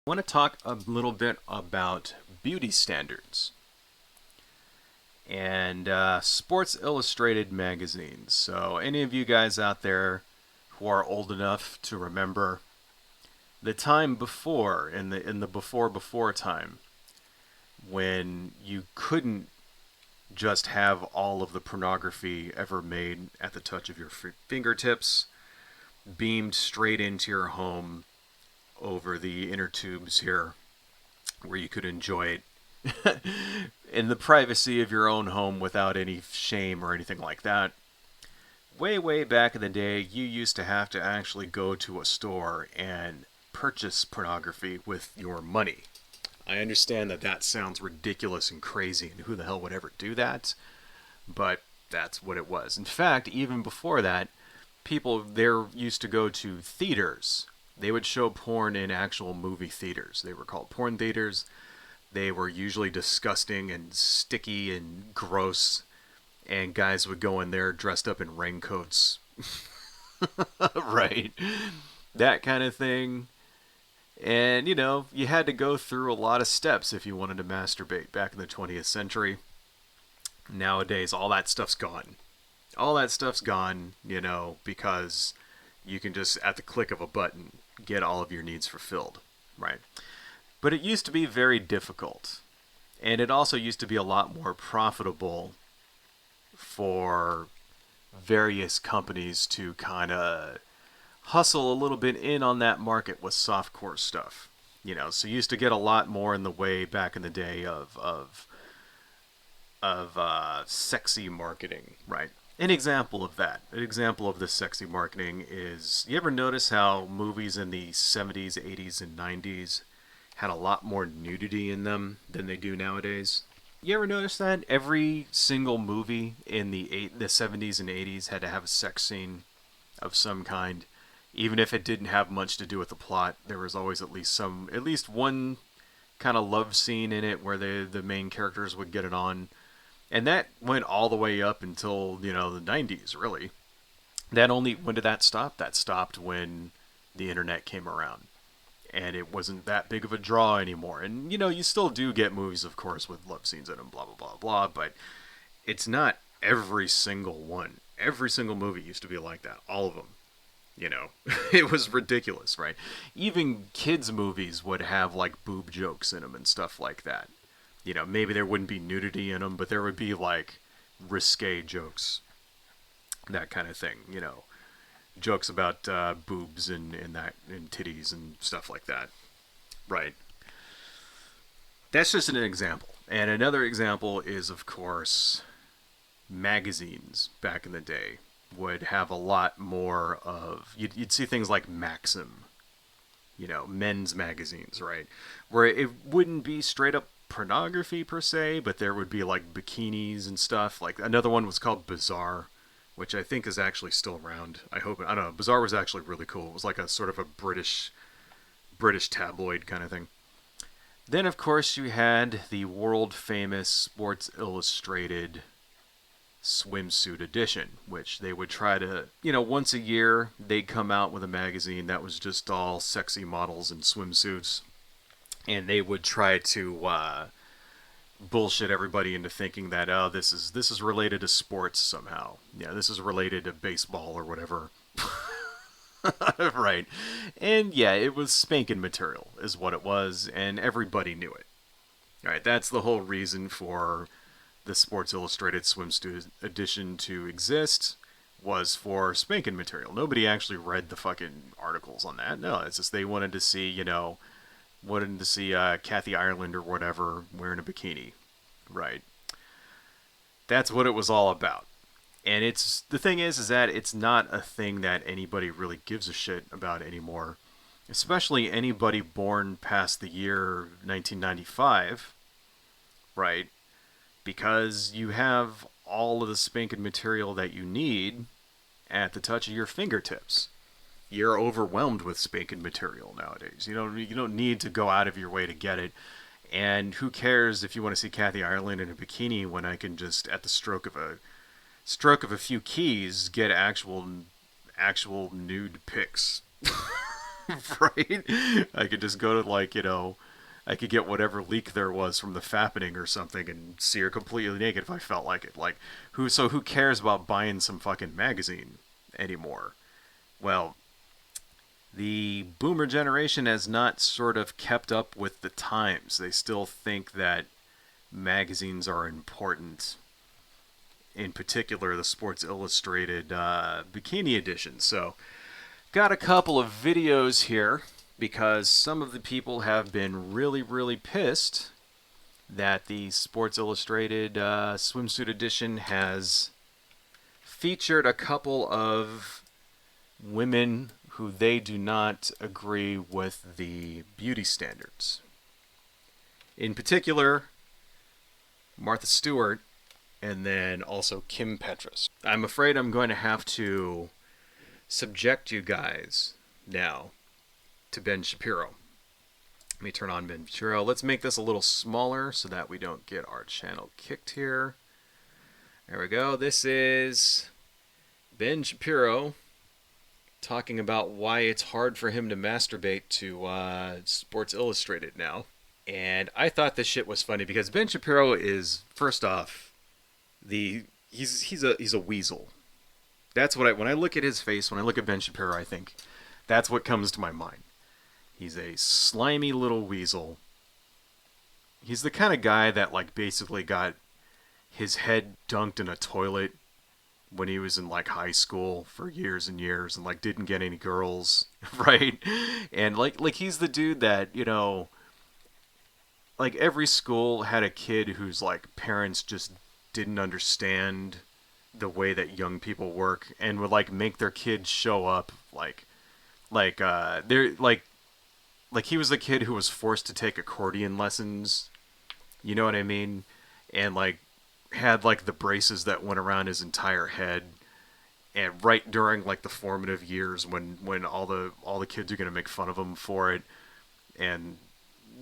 I want to talk a little bit about beauty standards and Sports Illustrated magazines. So, any of you guys out there who are old enough to remember the time before, in the before time, when you couldn't just have all of the pornography ever made at the touch of your fingertips beamed straight into your home over the inner tubes here, where you could enjoy it in the privacy of your own home without any shame or anything like that. Way, way back in the day, you used to have to actually go to a store and purchase pornography with your money. I understand that that sounds ridiculous and crazy, and who the hell would ever do that? But that's what it was. In fact, even before that, people there used to go to theaters. They would show porn in actual movie theaters. They were called porn theaters. They were usually disgusting and sticky and gross, and guys would go in there dressed up in raincoats. Right. That kind of thing. And, you had to go through a lot of steps if you wanted to masturbate back in the 20th century. Nowadays, all that stuff's gone. All that stuff's gone, because you can just, at the click of a button, get all of your needs fulfilled, right? But it used to be very difficult. And it also used to be a lot more profitable for various companies to kind of hustle a little bit in on that market with softcore stuff. So you used to get a lot more in the way back in the day of sexy marketing, right? An example of that, an example of this sexy marketing is, you ever notice how movies in the 70s, 80s, and 90s had a lot more nudity in them than they do nowadays? You ever notice that? Every single movie in the 70s and 80s had to have a sex scene of some kind. Even if it didn't have much to do with the plot, there was always at least one kind of love scene in it where the main characters would get it on. And that went all the way up until, the 90s, really. When did that stop? That stopped when the internet came around. And it wasn't that big of a draw anymore. And, you still do get movies, of course, with love scenes in them, blah, blah, blah, blah, but it's not every single one. Every single movie used to be like that. All of them. It was ridiculous, right? Even kids' movies would have, like, boob jokes in them and stuff like that. Maybe there wouldn't be nudity in them, but there would be, like, risque jokes. That kind of thing, jokes about boobs and titties and stuff like that. Right. That's just an example. And another example is, of course, magazines back in the day would have a lot more of... You'd see things like Maxim, men's magazines, right? Where it wouldn't be straight up pornography per se, but there would be like bikinis and stuff. Like another one was called Bizarre, which I think is actually still around. I hope. I don't know. Bizarre was actually really cool. It was like a sort of a British tabloid kind of thing. Then of course you had the world famous Sports Illustrated swimsuit edition, which they would try to, once a year they'd come out with a magazine that was just all sexy models in swimsuits, and they would try to bullshit everybody into thinking that, oh, this is related to sports somehow. Yeah, this is related to baseball or whatever. Right. And yeah, it was spanking material is what it was, and everybody knew it. All right, that's the whole reason for the Sports Illustrated swimsuit edition to exist, was for spanking material. Nobody actually read the fucking articles on that. No, it's just they wanted to see, Kathy Ireland or whatever wearing a bikini. Right. That's what it was all about. And the thing is that it's not a thing that anybody really gives a shit about anymore. Especially anybody born past the year 1995, right? Because you have all of the spanking material that you need at the touch of your fingertips. You're overwhelmed with spanking material nowadays. You don't need to go out of your way to get it. And who cares if you want to see Kathy Ireland in a bikini when I can just, at the stroke of a few keys, get actual nude pics. Right? I could just go to like, I could get whatever leak there was from the fappening or something and see her completely naked if I felt like it. Like, who cares about buying some fucking magazine anymore? Well, the boomer generation has not sort of kept up with the times. They still think that magazines are important, in particular the Sports Illustrated Bikini Edition. So, got a couple of videos here because some of the people have been really, really pissed that the Sports Illustrated Swimsuit Edition has featured a couple of women who they do not agree with the beauty standards. In particular, Martha Stewart and then also Kim Petras. I'm afraid I'm going to have to subject you guys now to Ben Shapiro. Let me turn on Ben Shapiro. Let's make this a little smaller so that we don't get our channel kicked here. There we go. This is Ben Shapiro talking about why it's hard for him to masturbate to Sports Illustrated now. And I thought this shit was funny because Ben Shapiro is, first off, he's a weasel. That's what when I look at his face, when I look at Ben Shapiro, I think that's what comes to my mind. He's a slimy little weasel. He's the kind of guy that like basically got his head dunked in a toilet when he was in like high school for years and years and like didn't get any girls, right? And like he's the dude that, like every school had a kid whose like parents just didn't understand the way that young people work and would like make their kids show up they're like he was the kid who was forced to take accordion lessons, you know what I mean, and like had like the braces that went around his entire head, and right during like the formative years when all the kids are going to make fun of him for it, and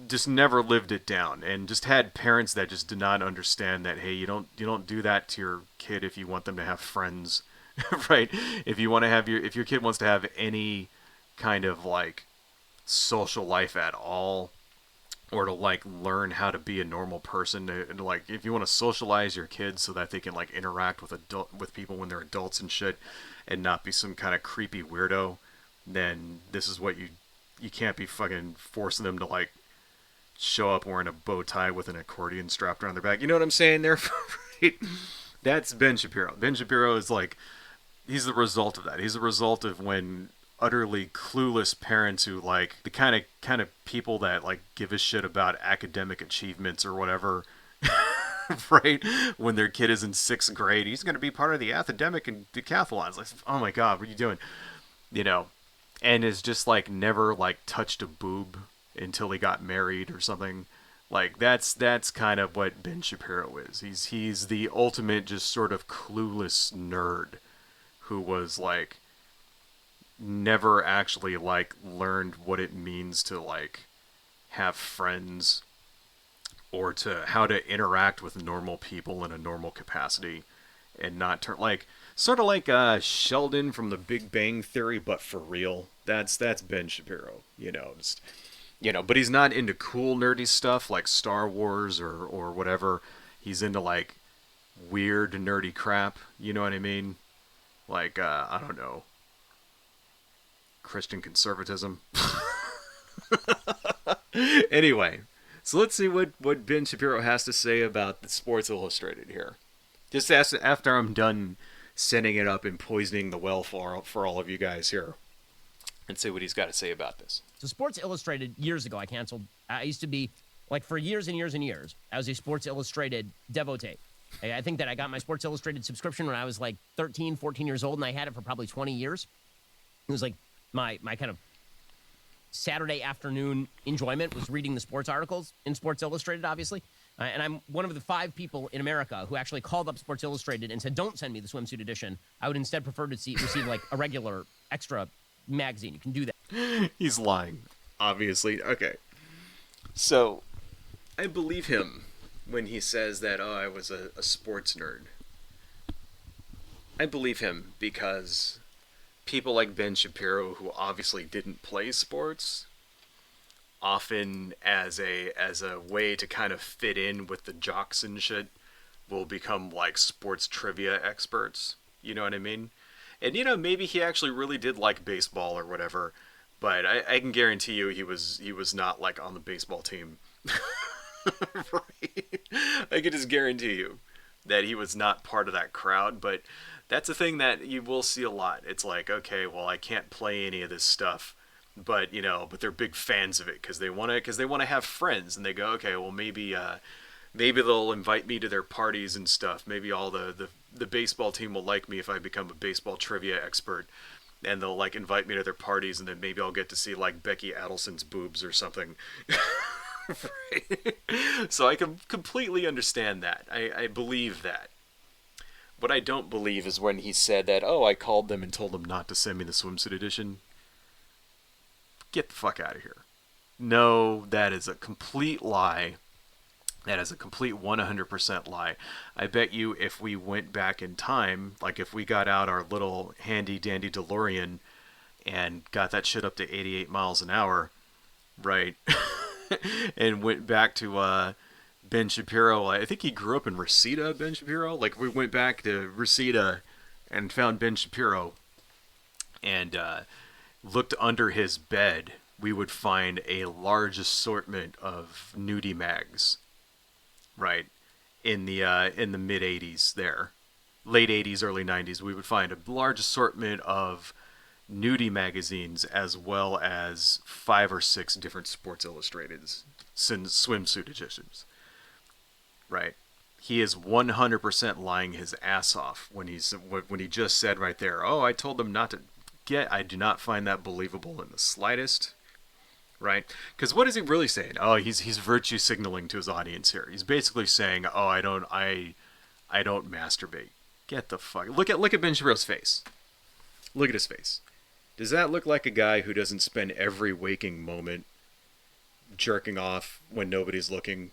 just never lived it down, and just had parents that just did not understand that, hey, you don't do that to your kid if you want them to have friends. Right? If your kid wants to have any kind of like social life at all, or to like learn how to be a normal person, to like if you want to socialize your kids so that they can like interact with people when they're adults and shit, and not be some kind of creepy weirdo, then this is what you can't be fucking forcing them to like show up wearing a bow tie with an accordion strapped around their back. You know what I'm saying there? Right? That's Ben Shapiro. Ben Shapiro is like, he's the result of that. He's the result of when utterly clueless parents who like the kind of people that like give a shit about academic achievements or whatever, right? When their kid is in 6th grade, he's going to be part of the academic and decathlons. Like, oh my god, what are you doing? And is just like never like touched a boob until he got married or something. Like that's kind of what Ben Shapiro is. He's the ultimate just sort of clueless nerd who was like never actually like learned what it means to like have friends or to how to interact with normal people in a normal capacity, and not turn like sort of like Sheldon from The Big Bang Theory, but for real. That's Ben Shapiro, just, but he's not into cool nerdy stuff like Star Wars or whatever. He's into like weird nerdy crap, you know what I mean? Like I don't know, Christian conservatism. Anyway, so let's see what Ben Shapiro has to say about the Sports Illustrated here. Just after I'm done setting it up and poisoning the well for all of you guys here, and see what he's got to say about this. So Sports Illustrated, years ago, I canceled. I used to be, like, for years and years and years, I was a Sports Illustrated devotee. I think that I got my Sports Illustrated subscription when I was like 13, 14 years old, and I had it for probably 20 years. It was like my kind of Saturday afternoon enjoyment was reading the sports articles in Sports Illustrated, obviously. And I'm one of the 5 people in America who actually called up Sports Illustrated and said, don't send me the swimsuit edition. I would instead prefer to receive like a regular extra magazine. You can do that. He's lying, obviously. Okay. So, I believe him when he says that, oh, I was a sports nerd. I believe him because people like Ben Shapiro, who obviously didn't play sports, often as a way to kind of fit in with the jocks and shit, will become like sports trivia experts. You know what I mean? And maybe he actually really did like baseball or whatever, but I can guarantee you he was not like on the baseball team. Right? I can just guarantee you that he was not part of that crowd. But that's a thing that you will see a lot. It's like, okay, well, I can't play any of this stuff, but but they're big fans of it because they want to have friends, and they go, okay, well, maybe they'll invite me to their parties and stuff. Maybe all the baseball team will like me if I become a baseball trivia expert, and they'll like invite me to their parties, and then maybe I'll get to see like Becky Adelson's boobs or something. Right? So I can completely understand that. I believe that. What I don't believe is when he said that, oh, I called them and told them not to send me the swimsuit edition. Get the fuck out of here. No, that is a complete lie. That is a complete 100% lie. I bet you if we went back in time, like if we got out our little handy dandy DeLorean and got that shit up to 88 miles an hour, right? And went back to Ben Shapiro. I think he grew up in Reseda, Ben Shapiro. Like we went back to Reseda and found Ben Shapiro and looked under his bed, we would find a large assortment of nudie mags, right? In the mid 80s there. Late 80s, early 90s, we would find a large assortment of nudie magazines as well as 5 or 6 different Sports Illustrated swimsuit editions. Right? He is 100% lying his ass off when he just said right there, "Oh, I told them not to get." I do not find that believable in the slightest. Right? Because what is he really saying? Oh, he's virtue signaling to his audience here. He's basically saying, "Oh, I don't masturbate." Get the fuck. Look at Ben Shapiro's face. Look at his face. Does that look like a guy who doesn't spend every waking moment jerking off when nobody's looking?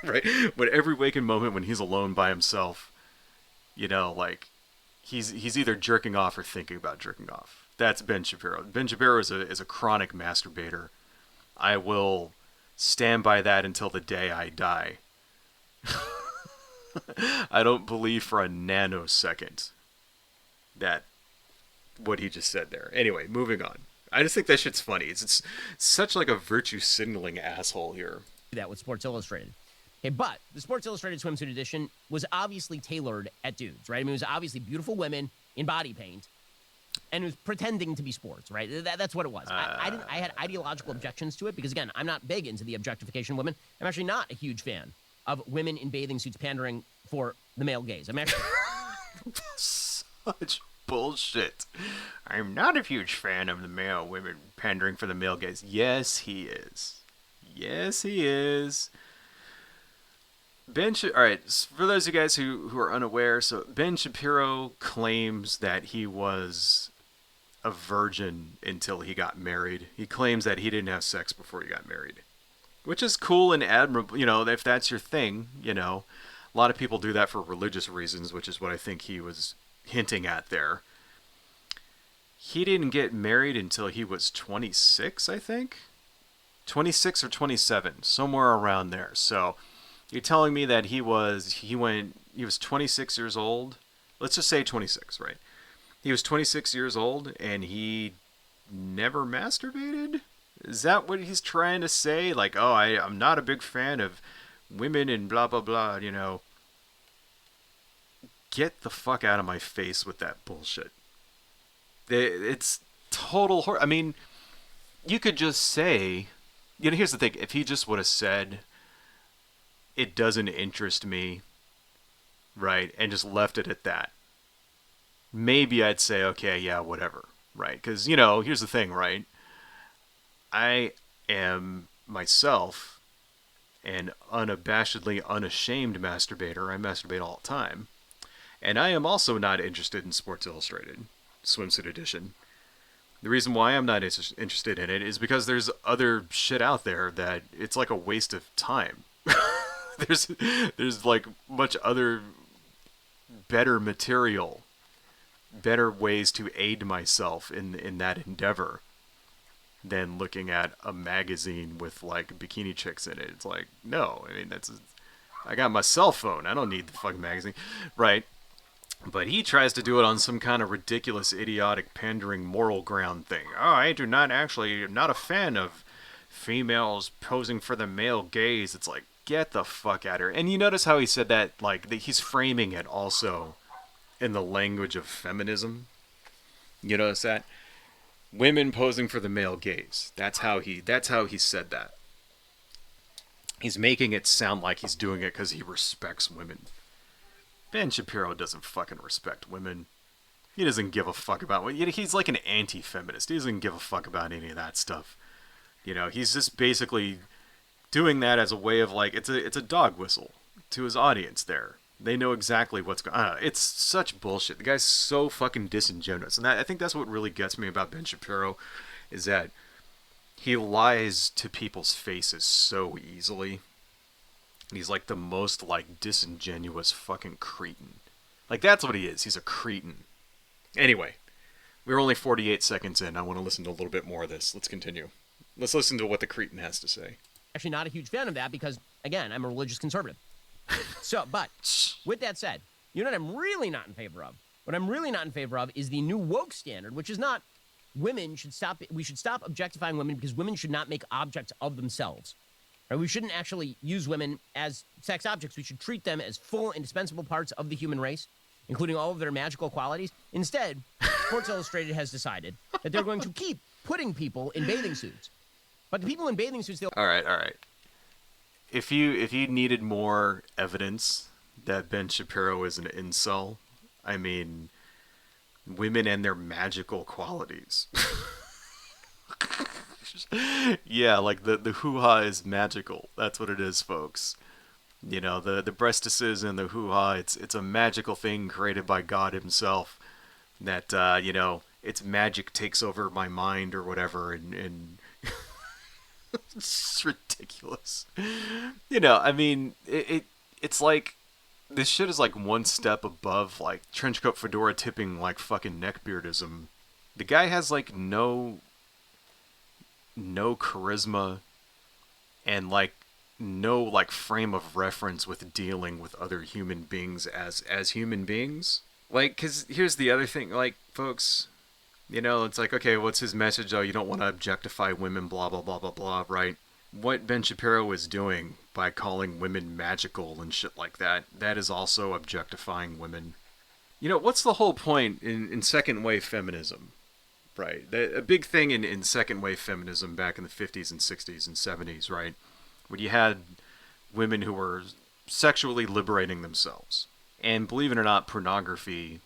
Right? But every waking moment when he's alone by himself, like he's either jerking off or thinking about jerking off. That's Ben Shapiro. Ben Shapiro is a chronic masturbator. I will stand by that until the day I die. I don't believe for a nanosecond that what he just said there. Anyway, moving on. I just think that shit's funny. It's such like a virtue signaling asshole here. That with Sports Illustrated. Okay, but the Sports Illustrated swimsuit edition was obviously tailored at dudes, right? I mean, it was obviously beautiful women in body paint, and it was pretending to be sports, right? That's what it was. I had ideological objections to it because, again, I'm not big into the objectification of women. I'm actually not a huge fan of women in bathing suits pandering for the male gaze. I'm actually such bullshit. I'm not a huge fan of the male women pandering for the male gaze. Yes, he is. Yes, he is. All right, for those of you guys who are unaware, so Ben Shapiro claims that he was a virgin until he got married. He claims that he didn't have sex before he got married, which is cool and admirable, if that's your thing, A lot of people do that for religious reasons, which is what I think he was hinting at there. He didn't get married until he was 26, I think. 26 or 27, somewhere around there. So you're telling me that he was 26 years old. Let's just say 26, right? He was 26 years old and he never masturbated? Is that what he's trying to say? Like, oh, I'm not a big fan of women and blah, blah, blah, Get the fuck out of my face with that bullshit. It's total I mean, you could just say, here's the thing. If he just would have said, it doesn't interest me, right, and just left it at that, maybe I'd say, okay, yeah, whatever, right? Because, here's the thing, right? I am myself an unabashedly unashamed masturbator. I masturbate all the time. And I am also not interested in Sports Illustrated swimsuit edition. The reason why I'm not interested in it is because there's other shit out there that it's like a waste of time. there's like much other better material better ways to aid myself in that endeavor than looking at a magazine with like bikini chicks in it. It's like, no, I mean I got my cell phone. I don't need the fucking magazine, right? But he tries to do it on some kind of ridiculous, idiotic, pandering moral ground thing. Oh, I do not actually, not a fan of females posing for the male gaze. It's like, get the fuck out of here. And you notice how he said that, like, that he's framing it also in the language of feminism. You notice that? Women posing for the male gaze. That's how he said that. He's making it sound like he's doing it because he respects women. Ben Shapiro doesn't fucking respect women. He doesn't give a fuck about what. He's like an anti-feminist. He doesn't give a fuck about any of that stuff. He's just basically doing that as a way of like it's a dog whistle to his audience. There, they know exactly what's going on. It's such bullshit. The guy's so fucking disingenuous, and I think that's what really gets me about Ben Shapiro, is that he lies to people's faces so easily. He's like the most like disingenuous fucking cretin. Like that's what he is. He's a cretin. Anyway, we're only 48 seconds in. I want to listen to a little bit more of this. Let's continue. Let's listen to what the cretin has to say. Actually not a huge fan of that because, again, I'm a religious conservative. But with that said, you know what I'm really not in favor of? What I'm really not in favor of is the new woke standard, which is not we should stop objectifying women because women should not make objects of themselves. Right? We shouldn't actually use women as sex objects. We should treat them as full, indispensable parts of the human race, including all of their magical qualities. Instead, Sports Illustrated has decided that they're going to keep putting people in bathing suits. But the people in bathing suits, All right. If you needed more evidence that Ben Shapiro is an incel, I mean, women and their magical qualities. Yeah, like the hoo-ha is magical. That's what it is, folks. The breastises and the hoo-ha, it's a magical thing created by God himself that, its magic takes over my mind or whatever, and it's ridiculous. I mean, it's like, this shit is like one step above, like, trenchcoat fedora tipping, like, fucking neckbeardism. The guy has, like, no charisma and like no like frame of reference with dealing with other human beings as human beings. Like, cause here's the other thing, like, folks, it's like, okay, what's his message? Oh, you don't want to objectify women, blah blah blah blah blah, right? What Ben Shapiro is doing by calling women magical and shit like that is also objectifying women. What's the whole point in second wave feminism? Right. A big thing in second wave feminism back in the 50s and 60s and 70s, right? When you had women who were sexually liberating themselves. And believe it or not, pornography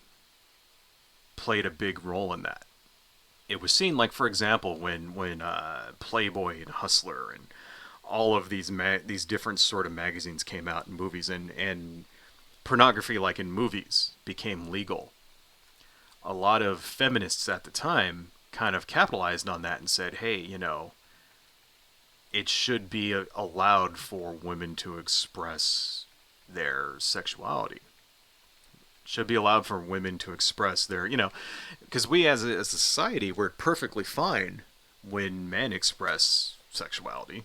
played a big role in that. It was seen, like, for example, when Playboy and Hustler and all of these different sort of magazines came out in movies, and pornography, like in movies, became legal. A lot of feminists at the time kind of capitalized on that and said, hey, it should be allowed for women to express their sexuality. It should be allowed for women to express their, because we as a society, we're perfectly fine when men express sexuality,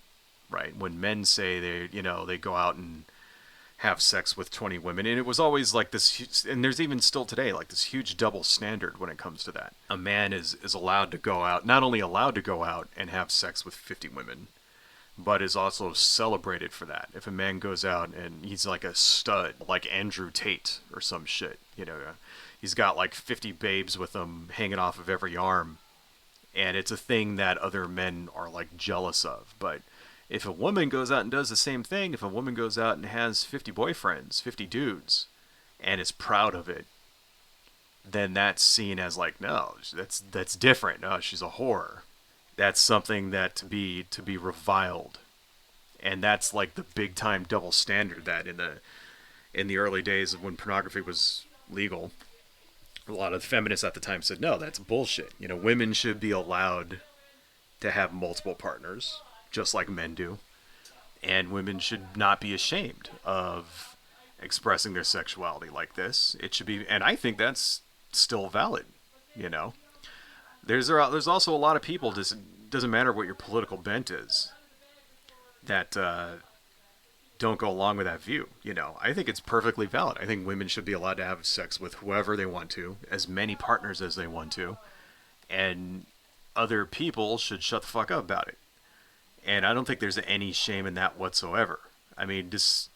right? When men say they go out and have sex with 20 women, and it was always like this, and there's even still today like this huge double standard when it comes to that. A man is allowed to go out, not only allowed to go out and have sex with 50 women, but is also celebrated for that. If a man goes out and he's like a stud, like Andrew Tate or some shit, he's got like 50 babes with him hanging off of every arm, and it's a thing that other men are like jealous of. But if a woman goes out and does the same thing, if a woman goes out and has 50 boyfriends, 50 dudes, and is proud of it, then that's seen as like, no, that's different. No, she's a whore. That's something that to be reviled. And that's like the big time double standard that in the early days of when pornography was legal, a lot of feminists at the time said, no, that's bullshit. Women should be allowed to have multiple partners, just like men do, and women should not be ashamed of expressing their sexuality like this. It should be, and I think that's still valid. You know, there's also a lot of people. Just doesn't matter what your political bent is, that don't go along with that view. You know, I think it's perfectly valid. I think women should be allowed to have sex with whoever they want to, as many partners as they want to, and other people should shut the fuck up about it. And I don't think there's any shame in that whatsoever. I mean, just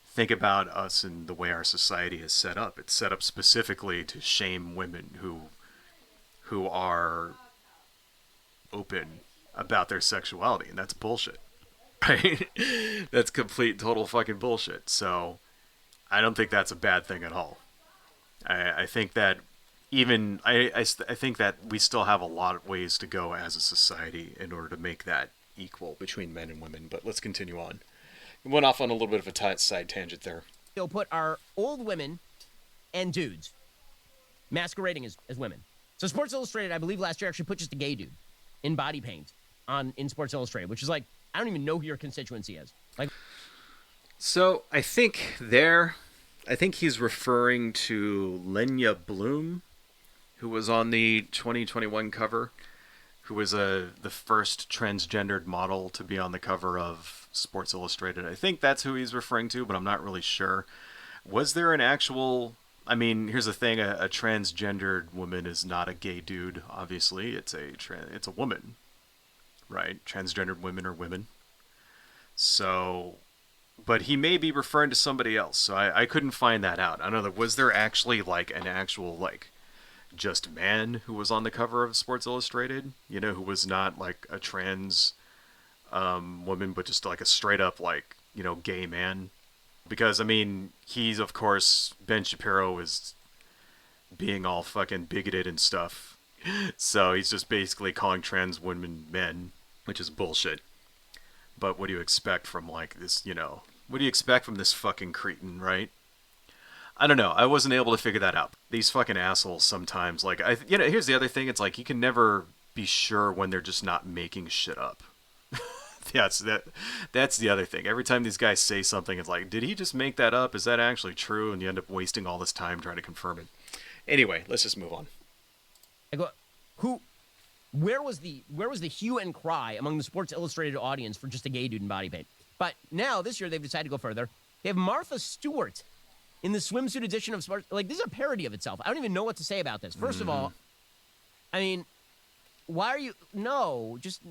think about us and the way our society is set up. It's set up specifically to shame women who are open about their sexuality, and that's bullshit. Right? That's complete total fucking bullshit. So I don't think that's a bad thing at all. I think that I think that we still have a lot of ways to go as a society in order to make that equal between men and women. But let's continue on. We went off on a little bit of a side tangent there. They'll put our old women and dudes masquerading as women. So Sports Illustrated, I believe last year actually put just a gay dude in body paint in Sports Illustrated, which is like, I don't even know who your constituency is. Like, so I think he's referring to Lenya Bloom, who was on the 2021 cover, who was the first transgendered model to be on the cover of Sports Illustrated. I think that's who he's referring to, but I'm not really sure. Was there an actual... I mean, here's the thing: a transgendered woman is not a gay dude. Obviously, it's a woman, right? Transgendered women are women. So, but he may be referring to somebody else. So I couldn't find that out. I don't know. Was there actually like an actual like just man who was on the cover of Sports Illustrated? You know, who was not like a trans woman, but just like a straight up like, you know, gay man. Because, I mean, he's, of course, Ben Shapiro is being all fucking bigoted and stuff. So he's just basically calling trans women men, which is bullshit. But what do you expect from, like, this, you know... What do you expect from this fucking cretin, right? I don't know. I wasn't able to figure that out. These fucking assholes sometimes, like... you know, here's the other thing. It's like, you can never be sure when they're just not making shit up. That's the other thing. Every time these guys say something, it's like, did he just make that up? Is that actually true? And you end up wasting all this time trying to confirm it. Anyway, let's just move on. I go, where was the hue and cry among the Sports Illustrated audience for just a gay dude in body paint? But now this year they've decided to go further. They have Martha Stewart in the swimsuit edition of Sports. Like, this is a parody of itself. I don't even know what to say about this. First of all, I mean, why are you... No, just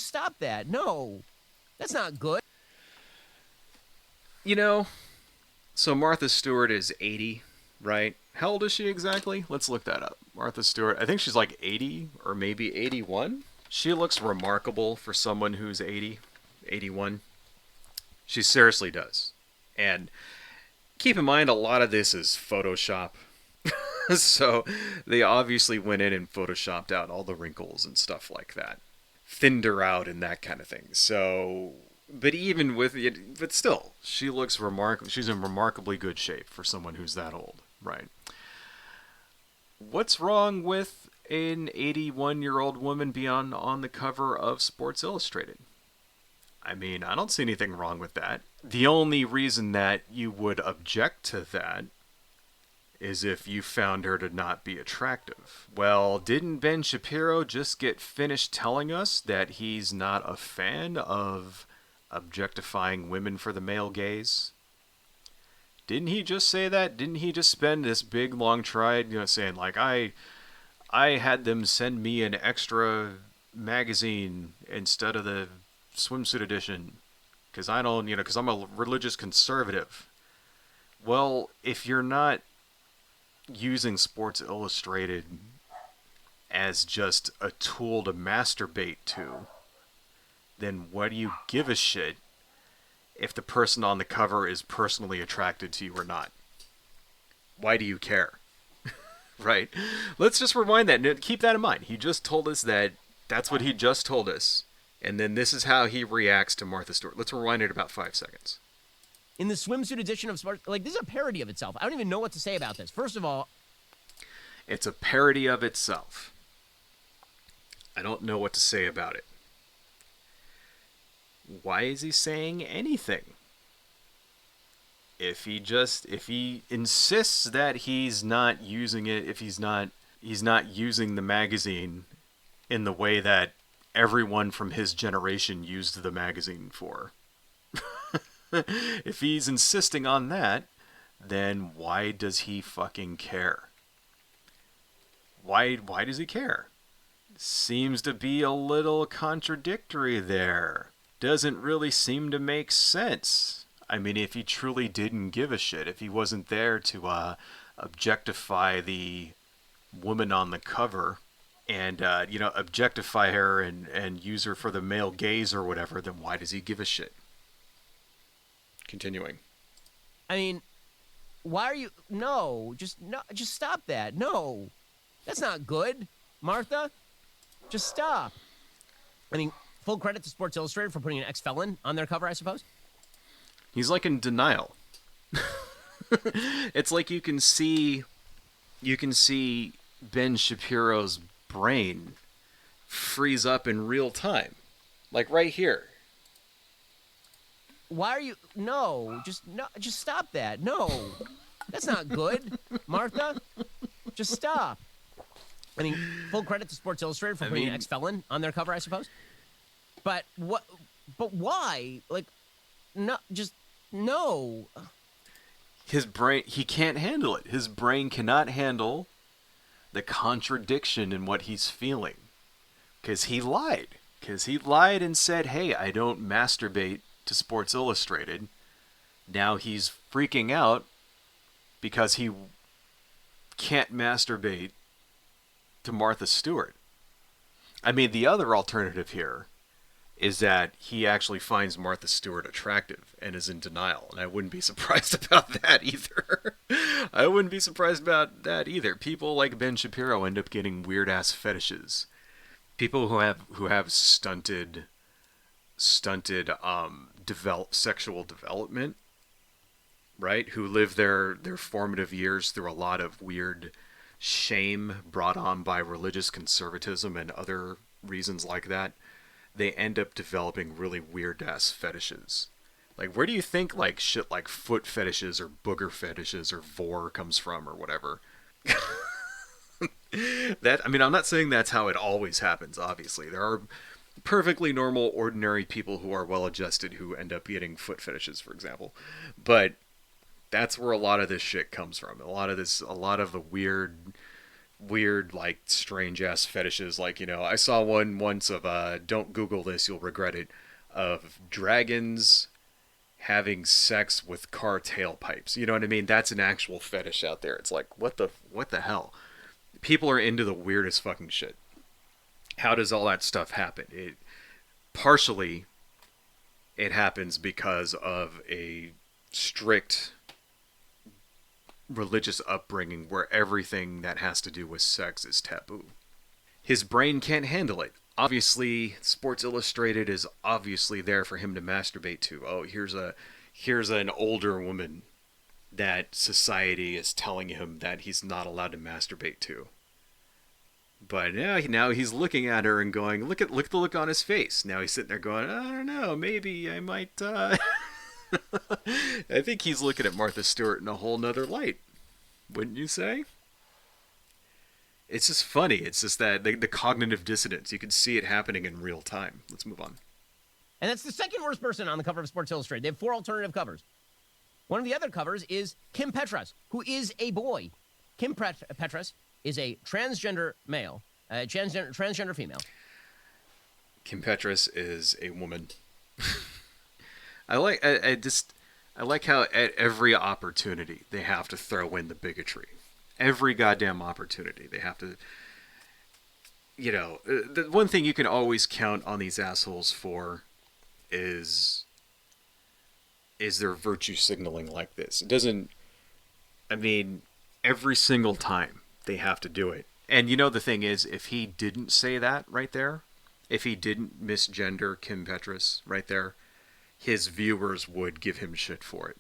stop that. No, that's not good. You know, so Martha Stewart is 80, right? How old is she exactly? Let's look that up. Martha Stewart, I think she's like 80 or maybe 81. She looks remarkable for someone who's 80, 81. She seriously does. And keep in mind, a lot of this is Photoshop. So they obviously went in and photoshopped out all the wrinkles and stuff like that. Thinned her out and that kind of thing. So, but even with it, but still, she looks remarkable. She's in remarkably good shape for someone who's that old, right? What's wrong with an 81-year-old woman being on the cover of Sports Illustrated? I mean, I don't see anything wrong with that. The only reason that you would object to that is if you found her to not be attractive. Well, didn't Ben Shapiro just get finished telling us that he's not a fan of objectifying women for the male gaze? Didn't he just say that? Didn't he just spend this big long tride, you know, saying like, I had them send me an extra magazine instead of the swimsuit edition because I don't, you know, because I'm a religious conservative. Well, if you're not using Sports Illustrated as just a tool to masturbate to, then what do you give a shit if the person on the cover is personally attracted to you or not? Why do you care? Right? Let's just rewind that. Keep that in mind. He just told us that that's what he just told us. And then this is how he reacts to Martha Stewart. Let's rewind it about 5 seconds. In the swimsuit edition of Sports... Like, this is a parody of itself. I don't even know what to say about this. First of all... It's a parody of itself. I don't know what to say about it. Why is he saying anything? if he insists that he's not using it, if he's not using the magazine in the way that everyone from his generation used the magazine for. If he's insisting on that, then why does he fucking care? Why does he care? Seems to be a little contradictory there. Doesn't really seem to make sense. I mean, if he truly didn't give a shit, if he wasn't there to objectify the woman on the cover and objectify her and use her for the male gaze or whatever, then why does he give a shit? Continuing. I mean, why are you? No, just stop that. No, that's not good, Martha. Just stop. I mean, full credit to Sports Illustrated for putting an ex-felon on their cover, I suppose. He's like in denial. It's like you can see Ben Shapiro's brain freeze up in real time. Like right here. Why are you? No, just stop that. No, that's not good, Martha. Just stop. I mean, full credit to Sports Illustrated for putting an ex-felon on their cover, I suppose. But what? But why? Like, no, just no. His brain, he can't handle it. His brain cannot handle the contradiction in what he's feeling. Because he lied. Because he lied and said, hey, I don't masturbate to Sports Illustrated. Now he's freaking out because he can't masturbate to Martha Stewart. I mean, the other alternative here is that he actually finds Martha Stewart attractive and is in denial. And I wouldn't be surprised about that either. I wouldn't be surprised about that either. People like Ben Shapiro end up getting weird-ass fetishes. People who have stunted sexual development, right? Who live their formative years through a lot of weird shame brought on by religious conservatism and other reasons like that. They end up developing really weird ass fetishes. Like, where do you think like shit like foot fetishes or booger fetishes or vor comes from or whatever? That, I mean, I'm not saying that's how it always happens, obviously. There are perfectly normal, ordinary people who are well adjusted who end up getting foot fetishes, for example. But that's where a lot of this shit comes from. A lot of the weird, like, strange ass fetishes. Like, I saw one once of, don't Google this, you'll regret it, of dragons having sex with car tailpipes. You know what I mean? That's an actual fetish out there. It's like, what the hell? People are into the weirdest fucking shit. How does all that stuff happen? Partially, it happens because of a strict religious upbringing where everything that has to do with sex is taboo. His brain can't handle it. Obviously, Sports Illustrated is obviously there for him to masturbate to. Oh, here's an older woman that society is telling him that he's not allowed to masturbate to. But now he's looking at her and going, look at the look on his face. Now he's sitting there going, I don't know, maybe I might. I think he's looking at Martha Stewart in a whole nother light. Wouldn't you say? It's just funny. It's just that the cognitive dissonance. You can see it happening in real time. Let's move on. And that's the second worst person on the cover of Sports Illustrated. They have 4 alternative covers. One of the other covers is Kim Petras, who is a boy. Kim Petras is a transgender male, transgender female. Kim Petras is a woman. I like how at every opportunity they have to throw in the bigotry. Every goddamn opportunity they have to. The one thing you can always count on these assholes for is their virtue signaling like this. It doesn't. I mean, every single time they have to do it. And the thing is, if he didn't say that right there, if he didn't misgender Kim Petras right there, his viewers would give him shit for it.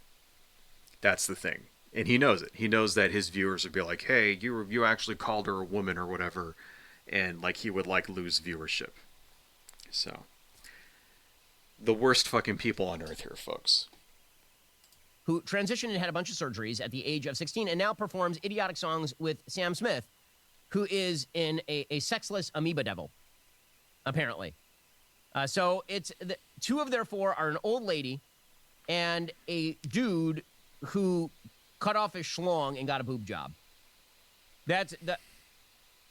That's the thing. And he knows it. He knows that his viewers would be like, hey, you actually called her a woman or whatever. And like he would like lose viewership. So, the worst fucking people on earth here, folks. who transitioned and had a bunch of surgeries at the age of 16 and now performs idiotic songs with Sam Smith, who is in a sexless amoeba devil, apparently. So it's two of their four are an old lady and a dude who cut off his schlong and got a boob job. That's the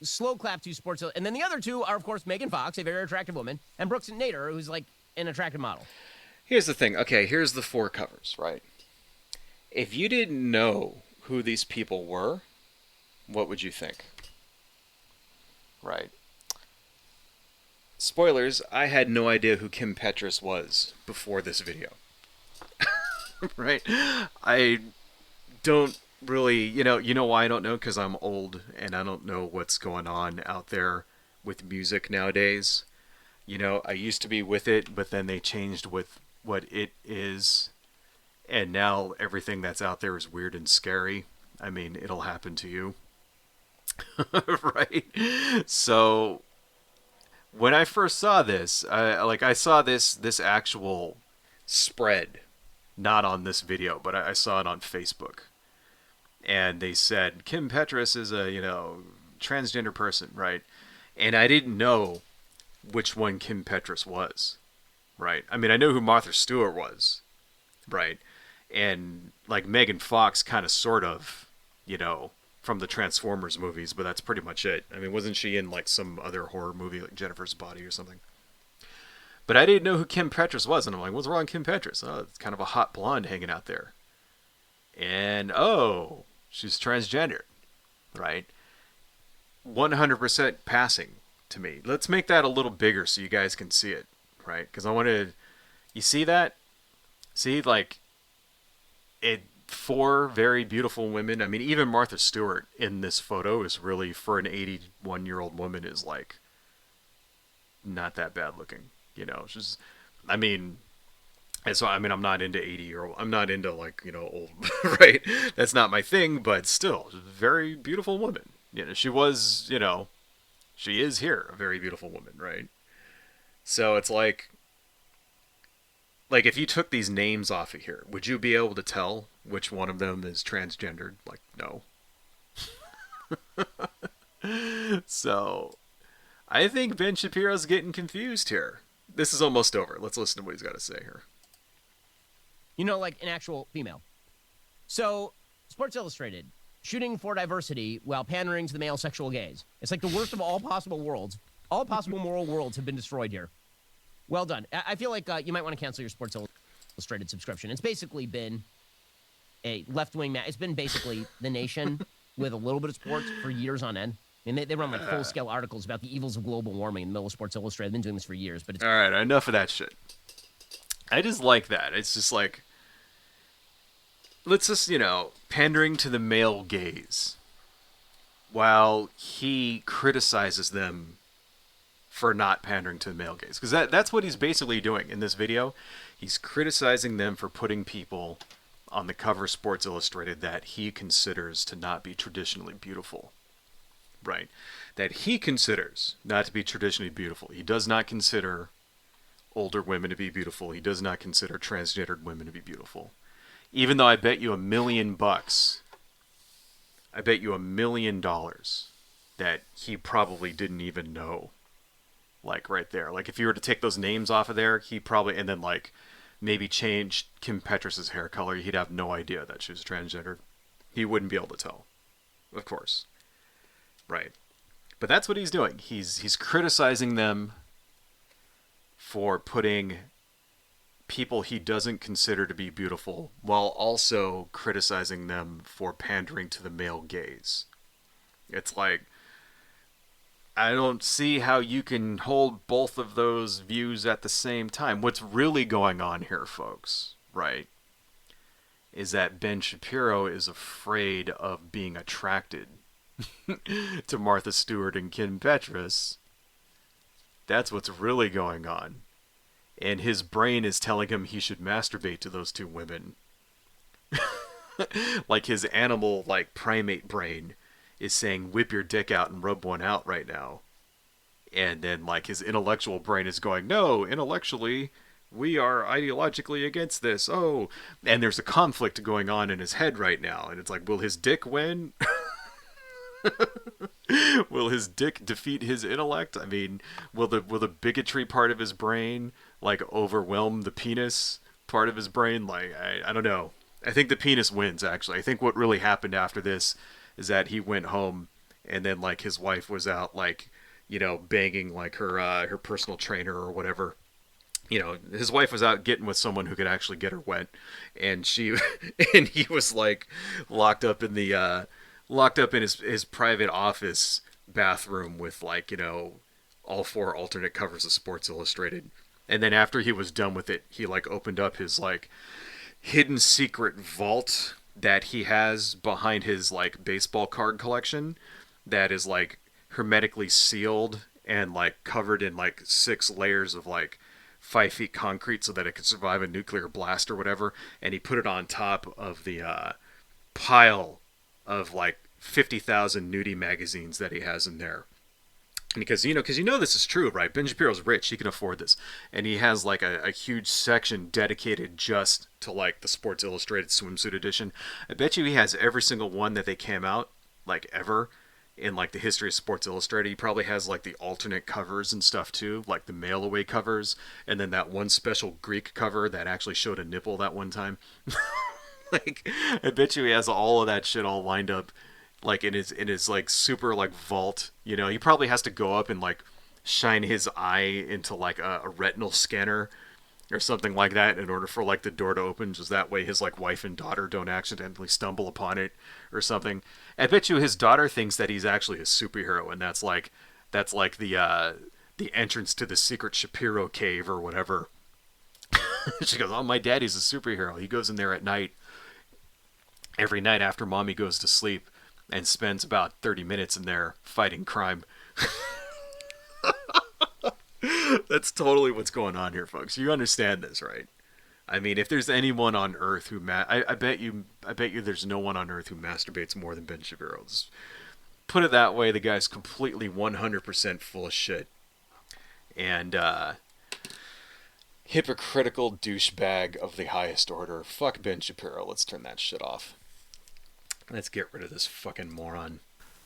slow clap to Sports Illustrated. And then the other two are, of course, Megan Fox, a very attractive woman, and Brooks Nader, who's like an attractive model. Here's the thing. Okay, here's the four covers, right? If you didn't know who these people were, what would you think? Right. Spoilers, I had no idea who Kim Petras was before this video. Right? I don't really, you know why I don't know? Because I'm old and I don't know what's going on out there with music nowadays. I used to be with it, but then they changed with what it is. And now everything that's out there is weird and scary. I mean, it'll happen to you. Right? So when I first saw this, I saw this actual spread, not on this video, but I saw it on Facebook. And they said Kim Petras is a, transgender person, right? And I didn't know which one Kim Petras was, right? I mean, I know who Martha Stewart was, right? And like Megan Fox kind of sort of, from the Transformers movies, but that's pretty much it. I mean, wasn't she in like some other horror movie like Jennifer's Body or something? But I didn't know who Kim Petras was, and I'm like, what's wrong with Kim Petras? Oh, it's kind of a hot blonde hanging out there. And, oh, she's transgender, right? 100% passing to me. Let's make that a little bigger so you guys can see it, right? Because I want to... You see that? See, like, four very beautiful women. I mean, even Martha Stewart in this photo is really, for an 81-year-old woman, is, like, not that bad looking. She's... I mean... And so, I mean, I'm not into 80-year-old. I'm not into, like, old, right? That's not my thing, but still, she's a very beautiful woman. She was, she is here, a very beautiful woman, right? So it's like if you took these names off of here, would you be able to tell which one of them is transgendered? Like, no. So, I think Ben Shapiro's getting confused here. This is almost over. Let's listen to what he's got to say here. Like an actual female. So, Sports Illustrated, shooting for diversity while pandering to the male sexual gaze. It's like the worst of all possible worlds. All possible moral worlds have been destroyed here. Well done. I feel like you might want to cancel your Sports Illustrated subscription. It's basically been a left-wing... It's been basically The Nation with a little bit of sports for years on end. I mean, they run like full-scale articles about the evils of global warming in the middle of Sports Illustrated. I've been doing this for years, but it's... All right, enough of that shit. I just like that. It's just like... Let's just, pandering to the male gaze while he criticizes them for not pandering to the male gaze. Because that's what he's basically doing in this video. He's criticizing them for putting people on the cover of Sports Illustrated that he considers to not be traditionally beautiful. Right? That he considers not to be traditionally beautiful. He does not consider older women to be beautiful. He does not consider transgendered women to be beautiful. Even though I bet you $1 million, I bet you $1 million that he probably didn't even know. Like right there. Like if you were to take those names off of there, he probably, and then like maybe change Kim Petras' hair color, he'd have no idea that she was transgendered. He wouldn't be able to tell. Of course. Right. But that's what he's doing. He's criticizing them for putting people he doesn't consider to be beautiful while also criticizing them for pandering to the male gaze. It's like, I don't see how you can hold both of those views at the same time. What's really going on here, folks, right, is that Ben Shapiro is afraid of being attracted to Martha Stewart and Kim Petras. That's what's really going on. And his brain is telling him he should masturbate to those two women. Like his animal, like primate brain is saying, whip your dick out and rub one out right now. And then like his intellectual brain is going, no, intellectually, We are ideologically against this. Oh, and there's a conflict going on in his head right now, and it's like, will his dick win? Will his dick defeat his intellect? I mean, will the bigotry part of his brain like overwhelm the penis part of his brain? Like, I don't know. I think the penis wins. Actually, I think what really happened after this is that he went home, and then like his wife was out like, banging like her personal trainer or whatever. His wife was out getting with someone who could actually get her wet, and she and he was like locked up in the locked up in his private office bathroom with like all four alternate covers of Sports Illustrated. And then after he was done with it, he like opened up his like hidden secret vault that he has behind his like baseball card collection that is like hermetically sealed and like covered in like 6 layers of like 5 feet concrete so that it could survive a nuclear blast or whatever. And he put it on top of the pile of like 50,000 nudie magazines that he has in there. Because this is true, right? Ben Shapiro's rich; he can afford this, and he has like a huge section dedicated just to like the Sports Illustrated swimsuit edition. I bet you he has every single one that they came out like ever in like the history of Sports Illustrated. He probably has like the alternate covers and stuff too, like the mail away covers, and then that one special Greek cover that actually showed a nipple that one time. Like, I bet you he has all of that shit all lined up like in his like super like vault. He probably has to go up and like shine his eye into like a retinal scanner or something like that in order for like the door to open, just that way his like wife and daughter don't accidentally stumble upon it or something. I bet you his daughter thinks that he's actually a superhero, and that's like the entrance to the secret Shapiro cave or whatever. She goes, "Oh, my daddy's a superhero. He goes in there at night, every night after mommy goes to sleep, and spends about 30 minutes in there fighting crime." That's totally what's going on here, folks. You understand this, right? I mean, if there's anyone on Earth who I bet you there's no one on Earth who masturbates more than Ben Shapiro. Just put it that way, the guy's completely 100% full of shit and hypocritical douchebag of the highest order. Fuck Ben Shapiro. Let's turn that shit off. Let's get rid of this fucking moron.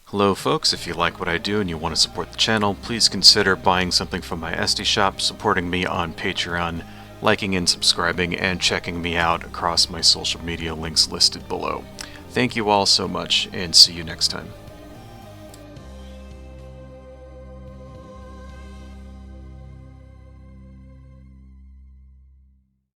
Hello folks, if you like what I do and you want to support the channel, please consider buying something from my Etsy shop, supporting me on Patreon, liking and subscribing, and checking me out across my social media links listed below. Thank you all so much, and see you next time.